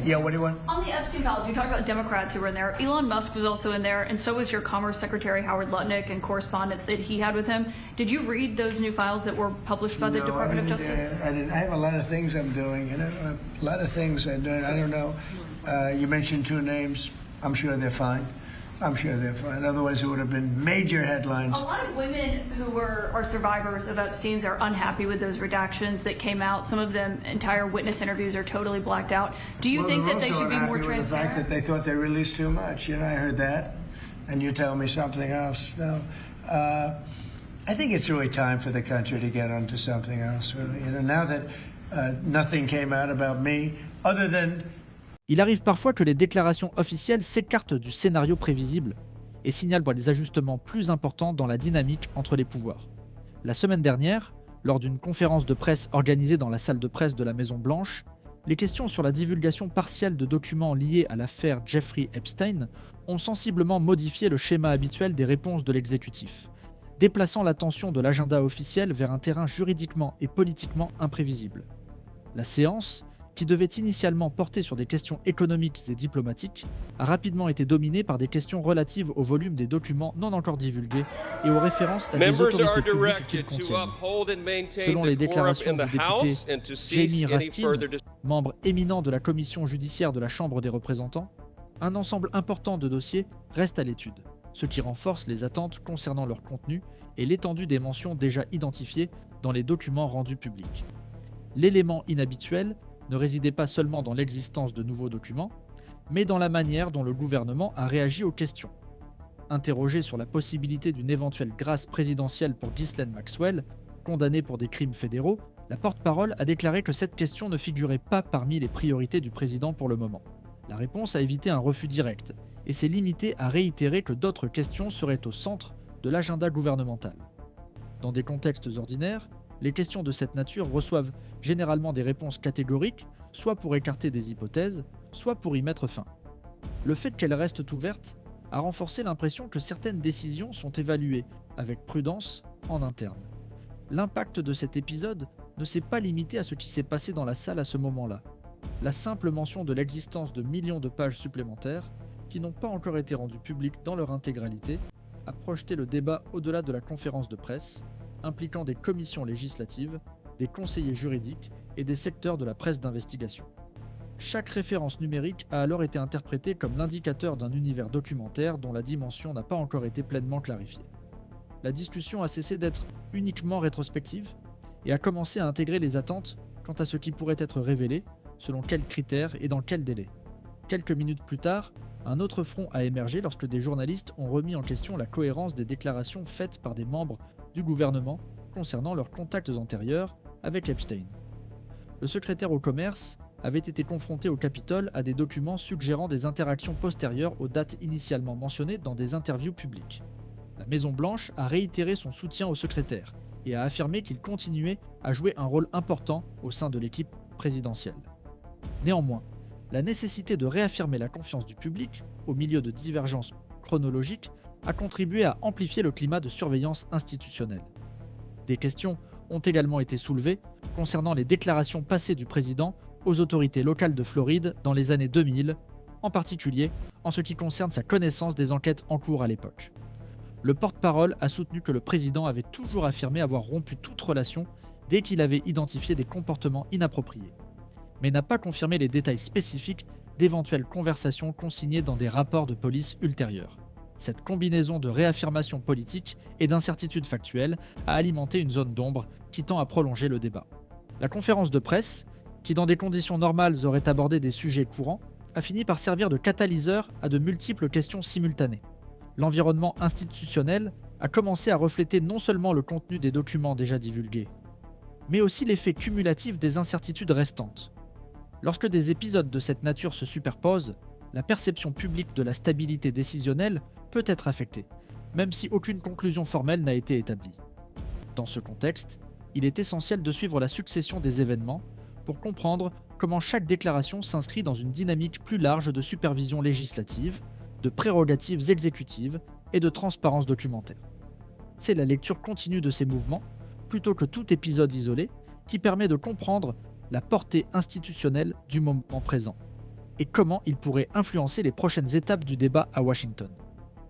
Yeah, what do you want? On the Epstein files, you talked about Democrats who were in there. Elon Musk was also in there, and so was your Commerce Secretary Howard Lutnick and correspondence that he had with him. Did you read those new files that were published by the Department of Justice? I didn't. I have a lot of things I'm doing, a lot of things I'm doing. I don't know. You mentioned two names. I'm sure they're fine. Otherwise, it would have been major headlines. A lot of women who are survivors of Epstein's are unhappy with those redactions that came out. Some of them, entire witness interviews are totally blacked out. Do you think that they should be more transparent? The fact that they thought they released too much. I heard that, and you tell me something else. No, I think it's really time for the country to get onto something else. Really, now that nothing came out about me, other than. Il arrive parfois que les déclarations officielles s'écartent du scénario prévisible et signalent des ajustements plus importants dans la dynamique entre les pouvoirs. La semaine dernière, lors d'une conférence de presse organisée dans la salle de presse de la Maison-Blanche, les questions sur la divulgation partielle de documents liés à l'affaire Jeffrey Epstein ont sensiblement modifié le schéma habituel des réponses de l'exécutif, déplaçant l'attention de l'agenda officiel vers un terrain juridiquement et politiquement imprévisible. La séance, qui devait initialement porter sur des questions économiques et diplomatiques, a rapidement été dominée par des questions relatives au volume des documents non encore divulgués et aux références à des autorités publiques qu'ils contiennent. Selon les déclarations du député Jamie Raskin, membre éminent de la commission judiciaire de la Chambre des représentants, un ensemble important de dossiers reste à l'étude, ce qui renforce les attentes concernant leur contenu et l'étendue des mentions déjà identifiées dans les documents rendus publics. L'élément inhabituel ne résidait pas seulement dans l'existence de nouveaux documents, mais dans la manière dont le gouvernement a réagi aux questions. Interrogé sur la possibilité d'une éventuelle grâce présidentielle pour Ghislaine Maxwell, condamnée pour des crimes fédéraux, la porte-parole a déclaré que cette question ne figurait pas parmi les priorités du président pour le moment. La réponse a évité un refus direct, et s'est limitée à réitérer que d'autres questions seraient au centre de l'agenda gouvernemental. Dans des contextes ordinaires, les questions de cette nature reçoivent généralement des réponses catégoriques, soit pour écarter des hypothèses, soit pour y mettre fin. Le fait qu'elles restent ouvertes a renforcé l'impression que certaines décisions sont évaluées avec prudence en interne. L'impact de cet épisode ne s'est pas limité à ce qui s'est passé dans la salle à ce moment-là. La simple mention de l'existence de millions de pages supplémentaires, qui n'ont pas encore été rendues publiques dans leur intégralité, a projeté le débat au-delà de la conférence de presse, impliquant des commissions législatives, des conseillers juridiques et des secteurs de la presse d'investigation. Chaque référence numérique a alors été interprétée comme l'indicateur d'un univers documentaire dont la dimension n'a pas encore été pleinement clarifiée. La discussion a cessé d'être uniquement rétrospective et a commencé à intégrer les attentes quant à ce qui pourrait être révélé, selon quels critères et dans quel délai. Quelques minutes plus tard, un autre front a émergé lorsque des journalistes ont remis en question la cohérence des déclarations faites par des membres du gouvernement concernant leurs contacts antérieurs avec Epstein. Le secrétaire au commerce avait été confronté au Capitole à des documents suggérant des interactions postérieures aux dates initialement mentionnées dans des interviews publiques. La Maison-Blanche a réitéré son soutien au secrétaire et a affirmé qu'il continuait à jouer un rôle important au sein de l'équipe présidentielle. Néanmoins, la nécessité de réaffirmer la confiance du public, au milieu de divergences chronologiques, a contribué à amplifier le climat de surveillance institutionnelle. Des questions ont également été soulevées concernant les déclarations passées du président aux autorités locales de Floride dans les années 2000, en particulier en ce qui concerne sa connaissance des enquêtes en cours à l'époque. Le porte-parole a soutenu que le président avait toujours affirmé avoir rompu toute relation dès qu'il avait identifié des comportements inappropriés, mais n'a pas confirmé les détails spécifiques d'éventuelles conversations consignées dans des rapports de police ultérieurs. Cette combinaison de réaffirmation politique et d'incertitudes factuelles a alimenté une zone d'ombre qui tend à prolonger le débat. La conférence de presse, qui dans des conditions normales aurait abordé des sujets courants, a fini par servir de catalyseur à de multiples questions simultanées. L'environnement institutionnel a commencé à refléter non seulement le contenu des documents déjà divulgués, mais aussi l'effet cumulatif des incertitudes restantes. Lorsque des épisodes de cette nature se superposent, la perception publique de la stabilité décisionnelle peut être affectée, même si aucune conclusion formelle n'a été établie. Dans ce contexte, il est essentiel de suivre la succession des événements pour comprendre comment chaque déclaration s'inscrit dans une dynamique plus large de supervision législative, de prérogatives exécutives et de transparence documentaire. C'est la lecture continue de ces mouvements, plutôt que tout épisode isolé, qui permet de comprendre la portée institutionnelle du moment présent. et comment il pourrait influencer les prochaines étapes du débat à Washington.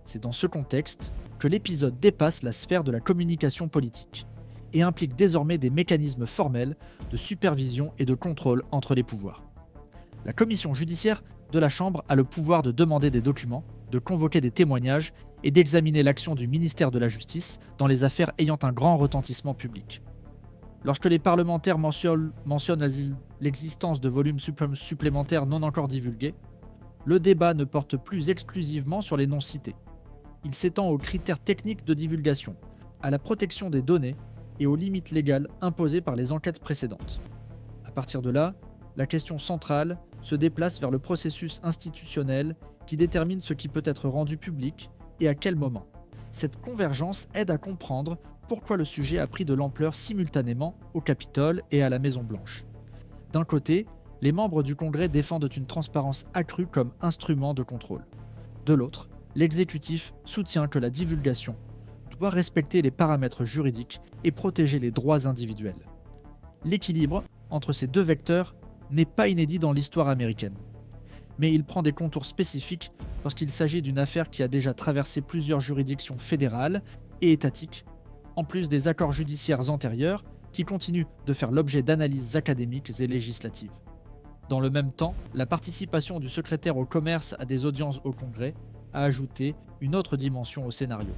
C'est dans ce contexte que l'épisode dépasse la sphère de la communication politique et implique désormais des mécanismes formels de supervision et de contrôle entre les pouvoirs. La commission judiciaire de la Chambre a le pouvoir de demander des documents, de convoquer des témoignages et d'examiner l'action du ministère de la Justice dans les affaires ayant un grand retentissement public. Lorsque les parlementaires mentionnent l'existence de volumes supplémentaires non encore divulgués, le débat ne porte plus exclusivement sur les noms cités. Il s'étend aux critères techniques de divulgation, à la protection des données et aux limites légales imposées par les enquêtes précédentes. À partir de là, la question centrale se déplace vers le processus institutionnel qui détermine ce qui peut être rendu public et à quel moment. Cette convergence aide à comprendre pourquoi le sujet a pris de l'ampleur simultanément au Capitole et à la Maison-Blanche. D'un côté, les membres du Congrès défendent une transparence accrue comme instrument de contrôle. De l'autre, l'exécutif soutient que la divulgation doit respecter les paramètres juridiques et protéger les droits individuels. L'équilibre entre ces deux vecteurs n'est pas inédit dans l'histoire américaine, mais il prend des contours spécifiques lorsqu'il s'agit d'une affaire qui a déjà traversé plusieurs juridictions fédérales et étatiques, en plus des accords judiciaires antérieurs qui continuent de faire l'objet d'analyses académiques et législatives. Dans le même temps, la participation du secrétaire au commerce à des audiences au Congrès a ajouté une autre dimension au scénario,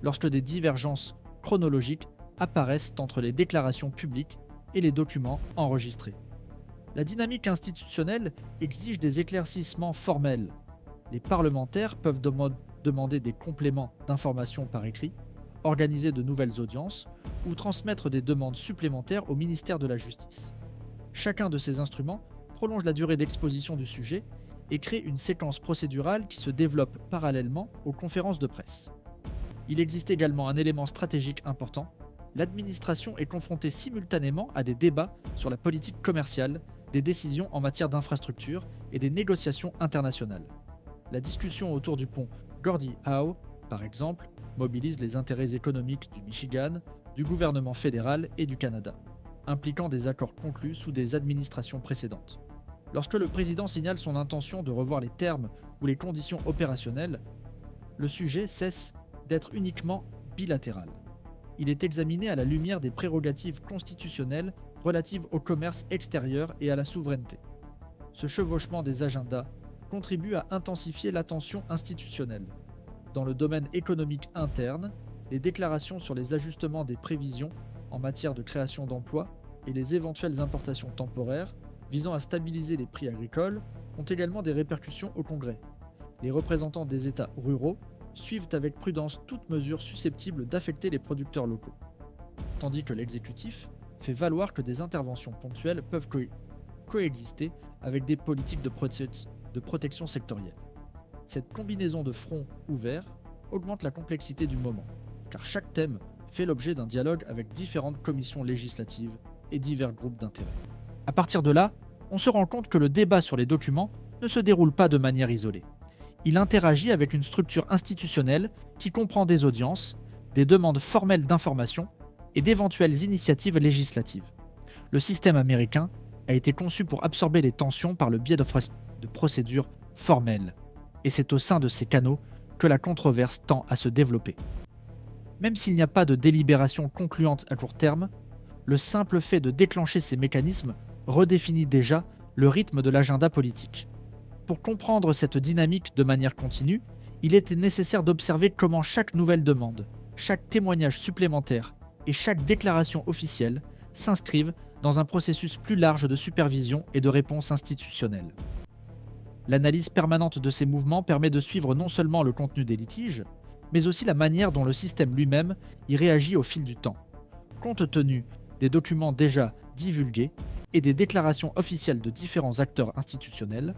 lorsque des divergences chronologiques apparaissent entre les déclarations publiques et les documents enregistrés. La dynamique institutionnelle exige des éclaircissements formels. Les parlementaires peuvent demander des compléments d'informations par écrit, organiser de nouvelles audiences ou transmettre des demandes supplémentaires au ministère de la Justice. Chacun de ces instruments prolonge la durée d'exposition du sujet et crée une séquence procédurale qui se développe parallèlement aux conférences de presse. Il existe également un élément stratégique important. L'administration est confrontée simultanément à des débats sur la politique commerciale, des décisions en matière d'infrastructure et des négociations internationales. La discussion autour du pont Gordie Howe, par exemple, mobilise les intérêts économiques du Michigan, du gouvernement fédéral et du Canada, impliquant des accords conclus sous des administrations précédentes. Lorsque le président signale son intention de revoir les termes ou les conditions opérationnelles, le sujet cesse d'être uniquement bilatéral. Il est examiné à la lumière des prérogatives constitutionnelles relatives au commerce extérieur et à la souveraineté. Ce chevauchement des agendas contribue à intensifier l'attention institutionnelle. Dans le domaine économique interne, les déclarations sur les ajustements des prévisions en matière de création d'emplois et les éventuelles importations temporaires visant à stabiliser les prix agricoles ont également des répercussions au Congrès. Les représentants des États ruraux suivent avec prudence toute mesure susceptible d'affecter les producteurs locaux, tandis que l'exécutif fait valoir que des interventions ponctuelles peuvent coexister avec des politiques de protection sectorielle. Cette combinaison de fronts ouverts augmente la complexité du moment, car chaque thème fait l'objet d'un dialogue avec différentes commissions législatives et divers groupes d'intérêt. À partir de là, on se rend compte que le débat sur les documents ne se déroule pas de manière isolée. Il interagit avec une structure institutionnelle qui comprend des audiences, des demandes formelles d'information et d'éventuelles initiatives législatives. Le système américain a été conçu pour absorber les tensions par le biais de procédures formelles. Et c'est au sein de ces canaux que la controverse tend à se développer. Même s'il n'y a pas de délibération concluante à court terme, le simple fait de déclencher ces mécanismes redéfinit déjà le rythme de l'agenda politique. Pour comprendre cette dynamique de manière continue, il était nécessaire d'observer comment chaque nouvelle demande, chaque témoignage supplémentaire et chaque déclaration officielle s'inscrivent dans un processus plus large de supervision et de réponse institutionnelle. L'analyse permanente de ces mouvements permet de suivre non seulement le contenu des litiges, mais aussi la manière dont le système lui-même y réagit au fil du temps, compte tenu des documents déjà divulgués et des déclarations officielles de différents acteurs institutionnels.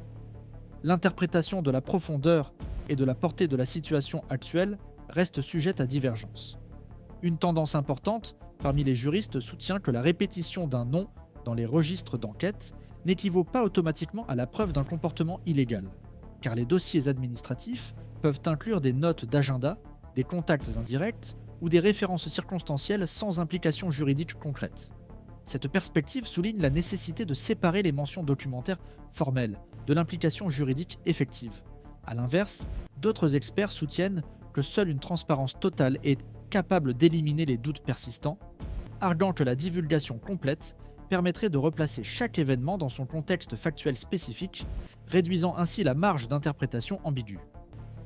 L'interprétation de la profondeur et de la portée de la situation actuelle reste sujette à divergence. Une tendance importante parmi les juristes soutient que la répétition d'un nom dans les registres d'enquête n'équivaut pas automatiquement à la preuve d'un comportement illégal, car les dossiers administratifs peuvent inclure des notes d'agenda, des contacts indirects ou des références circonstancielles sans implication juridique concrète. Cette perspective souligne la nécessité de séparer les mentions documentaires formelles de l'implication juridique effective. A l'inverse, d'autres experts soutiennent que seule une transparence totale est capable d'éliminer les doutes persistants, arguant que la divulgation complète permettrait de replacer chaque événement dans son contexte factuel spécifique, réduisant ainsi la marge d'interprétation ambiguë.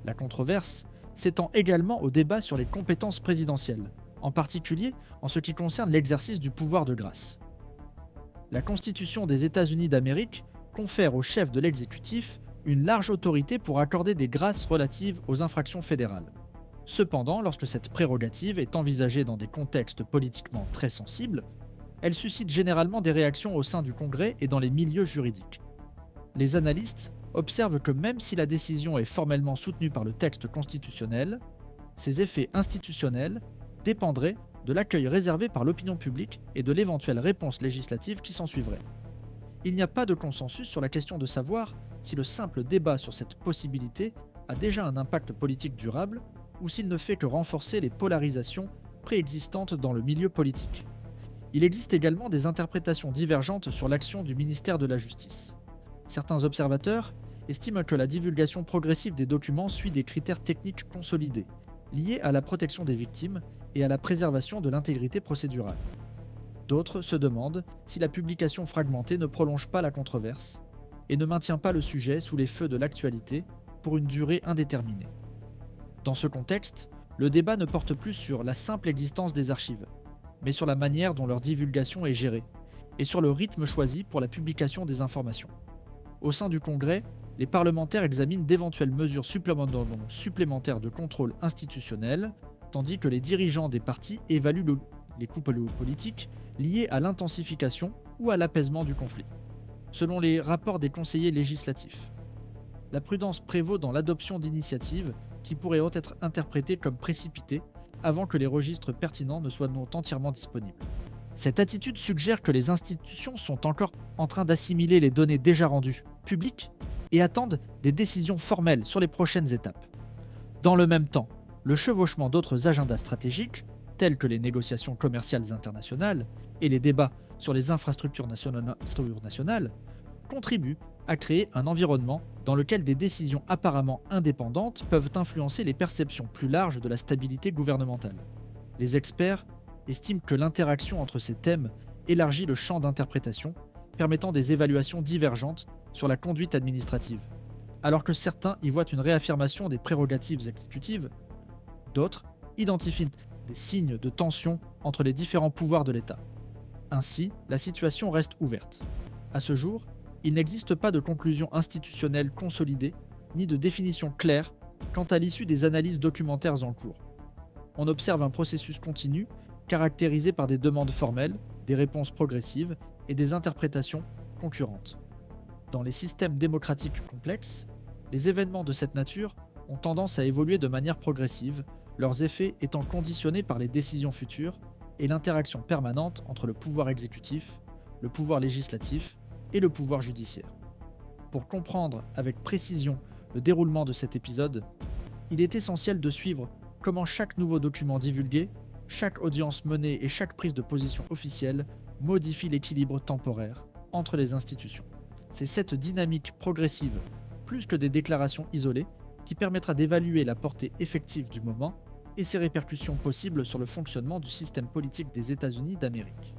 La controverse s'étend également au débat sur les compétences présidentielles, en particulier en ce qui concerne l'exercice du pouvoir de grâce. La Constitution des États-Unis d'Amérique confère au chef de l'exécutif une large autorité pour accorder des grâces relatives aux infractions fédérales. Cependant, lorsque cette prérogative est envisagée dans des contextes politiquement très sensibles, elle suscite généralement des réactions au sein du Congrès et dans les milieux juridiques. Les analystes observent que même si la décision est formellement soutenue par le texte constitutionnel, ses effets institutionnels dépendraient de l'accueil réservé par l'opinion publique et de l'éventuelle réponse législative qui s'ensuivrait. Il n'y a pas de consensus sur la question de savoir si le simple débat sur cette possibilité a déjà un impact politique durable ou s'il ne fait que renforcer les polarisations préexistantes dans le milieu politique. Il existe également des interprétations divergentes sur l'action du ministère de la Justice. Certains observateurs estiment que la divulgation progressive des documents suit des critères techniques consolidés, liés à la protection des victimes et à la préservation de l'intégrité procédurale. D'autres se demandent si la publication fragmentée ne prolonge pas la controverse et ne maintient pas le sujet sous les feux de l'actualité pour une durée indéterminée. Dans ce contexte, le débat ne porte plus sur la simple existence des archives, mais sur la manière dont leur divulgation est gérée, et sur le rythme choisi pour la publication des informations. Au sein du Congrès, les parlementaires examinent d'éventuelles mesures supplémentaires de contrôle institutionnel, tandis que les dirigeants des partis évaluent les coupes politiques liées à l'intensification ou à l'apaisement du conflit. Selon les rapports des conseillers législatifs, la prudence prévaut dans l'adoption d'initiatives qui pourraient être interprétées comme précipitées avant que les registres pertinents ne soient entièrement disponibles. Cette attitude suggère que les institutions sont encore en train d'assimiler les données déjà rendues publiques et attendent des décisions formelles sur les prochaines étapes. Dans le même temps, le chevauchement d'autres agendas stratégiques, tels que les négociations commerciales internationales et les débats sur les infrastructures nationales, contribue à créer un environnement dans lequel des décisions apparemment indépendantes peuvent influencer les perceptions plus larges de la stabilité gouvernementale. Les experts estiment que l'interaction entre ces thèmes élargit le champ d'interprétation, permettant des évaluations divergentes sur la conduite administrative. Alors que certains y voient une réaffirmation des prérogatives exécutives, d'autres identifient des signes de tension entre les différents pouvoirs de l'État. Ainsi, la situation reste ouverte. À ce jour, il n'existe pas de conclusion institutionnelle consolidée, ni de définition claire quant à l'issue des analyses documentaires en cours. On observe un processus continu, caractérisé par des demandes formelles, des réponses progressives et des interprétations concurrentes. Dans les systèmes démocratiques complexes, les événements de cette nature ont tendance à évoluer de manière progressive, leurs effets étant conditionnés par les décisions futures et l'interaction permanente entre le pouvoir exécutif, le pouvoir législatif et le pouvoir judiciaire. Pour comprendre avec précision le déroulement de cet épisode, il est essentiel de suivre comment chaque nouveau document divulgué, chaque audience menée et chaque prise de position officielle modifie l'équilibre temporaire entre les institutions. C'est cette dynamique progressive, plus que des déclarations isolées, qui permettra d'évaluer la portée effective du moment et ses répercussions possibles sur le fonctionnement du système politique des États-Unis d'Amérique.